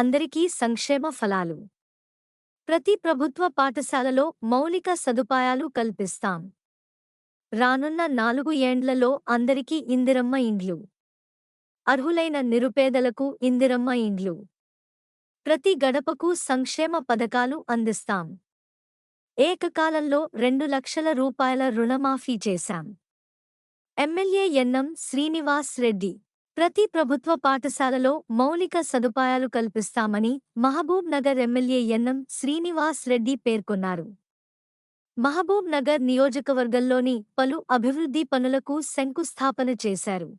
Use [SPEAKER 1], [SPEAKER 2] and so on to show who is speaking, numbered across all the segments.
[SPEAKER 1] అందరికీ సంక్షేమ ఫలాలు. ప్రతి ప్రభుత్వ పాఠశాలలో మౌలిక సదుపాయాలు కల్పిస్తాం. రానున్న 4 ఏండ్లలో అందరికీ ఇందిరమ్మ ఇండ్లు. అర్హులైన నిరుపేదలకు ఇందిరమ్మ ఇండ్లు. ప్రతి గడపకు సంక్షేమ పథకాలు అందిస్తాం. ఏకకాలంలో 2 లక్షల రూపాయల రుణమాఫీ చేశాం. ఎమ్మెల్యే ఎన్నం శ్రీనివాస్ రెడ్డి. ప్రతి ప్రభుత్వ పాఠశాలలో మౌలిక సదుపాయాలు కల్పిస్తామని మహబూబ్ నగర్ ఎమ్మెల్యే ఎన్నం శ్రీనివాస్ రెడ్డి పేర్కొన్నారు. మహబూబ్ నగర్ నియోజకవర్గంలోని పలు అభివృద్ధి పనులకు శంకుస్థాపన చేశారు.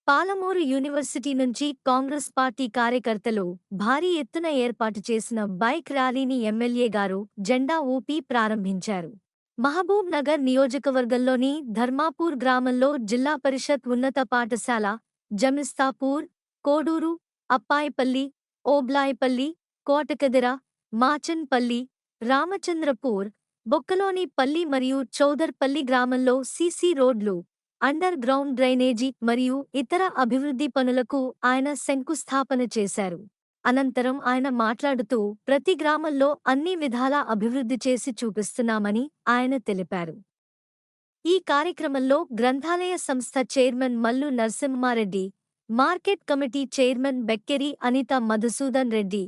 [SPEAKER 1] పాలమూరు యూనివర్సిటీ నుంచి కాంగ్రెస్ పార్టీ కార్యకర్తలు భారీ ఎత్తున ఏర్పాటు చేసిన బైక్ ర్యాలీని ఎమ్మెల్యే గారు జెండా ఊపి ప్రారంభించారు. మహబూబ్ నగర్ నియోజకవర్గంలోని ధర్మాపూర్ గ్రామంలో జిల్లా పరిషత్ ఉన్నత పాఠశాల, జమిస్తాపూర్, కోడూరు, అప్పాయిపల్లి, ఓబ్లాయిపల్లి, కోటకదిర, మాచన్పల్లి, రామచంద్రపూర్, బొక్కలోని పల్లి మరియు చౌదర్పల్లి గ్రామంలో సీసీ రోడ్లు, అండర్ గ్రౌండ్ డ్రైనేజీ మరియు ఇతర అభివృద్ధి పనులకు ఆయన శంకుస్థాపన చేశారు. అనంతరం ఆయన మాట్లాడుతూ ప్రతి గ్రామంలో అన్ని విధాలా అభివృద్ధి చేసి చూపిస్తున్నామని ఆయన తెలిపారు. ఈ కార్యక్రమంలో గ్రంథాలయ సంస్థ chairman Mallu Narasimha Reddy, market committee chairman Bekkeri Anitha Madhusudan Reddy,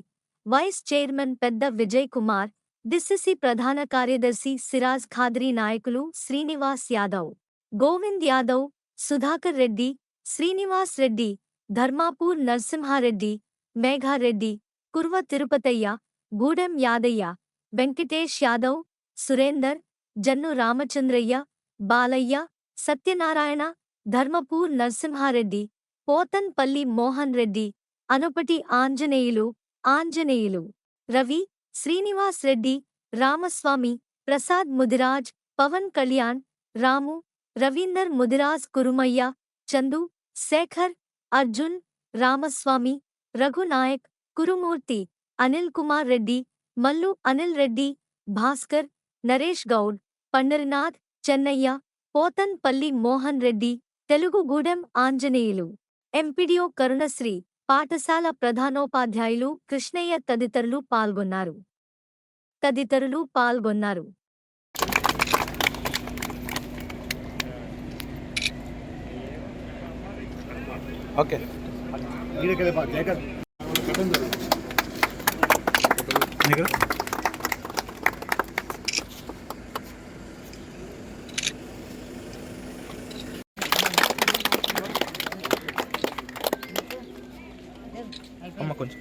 [SPEAKER 1] vice chairman పెద్ద విజయ్ కుమార్, డిసిసి ప్రధాన కార్యదర్శి సిరాజ్ ఖాద్రీ, నాయకులు శ్రీనివాస్ యాదవ్, గోవింద్ యాదవ్, సుధాకర్ రెడ్డి, శ్రీనివాస్ రెడ్డి, ధర్మాపూర్ నరసింహారెడ్డి, మేఘారెడ్డి, కుర్వ తిరుపతయ్య, గూడెం యాదయ్య, వెంకటేష్ యాదవ్, సురేందర్, జన్ను రామచంద్రయ్య, బాలయ్య, సత్యనారాయణ, ధర్మపూర్ నరసింహారెడ్డి, పోతన్పల్లి మోహన్ రెడ్డి, అనుపటి ఆంజనేయులు, రవి, శ్రీనివాస్ రెడ్డి, రామస్వామి, ప్రసాద్ ముదిరాజ్, పవన్ కళ్యాణ్, రాము, రవీందర్ ముదిరాజ్, కురుమయ్య, చందు, శేఖర్, అర్జున్, రామస్వామి, రఘునాయక్, కురుమూర్తి, అనిల్ కుమార్ రెడ్డి, మల్లు అనిల్ రెడ్డి, భాస్కర్, నరేష్ గౌడ్, పండరినాథ్, చెన్నయ్య, పోతన్పల్లి మోహన్ రెడ్డి, తెలుగుగూడెం ఆంజనేయులు, ఎంపీడీఓ కరుణశ్రీ, పాఠశాల ప్రధానోపాధ్యాయులు కృష్ణయ్య తదితరులు పాల్గొన్నారు.
[SPEAKER 2] ఓకే అమ్మ కొంచెం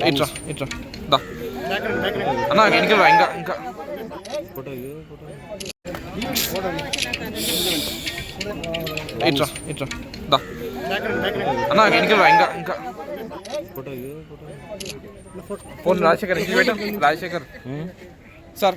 [SPEAKER 2] ఇట్రా దా అన్నా వెనక ఇంకా ఇట్రా దా అన్నా వెనక ఇంకా ఫోన్ రాజశేఖర్ ఇంటికి పెట్టా రాజశేఖర్ సార్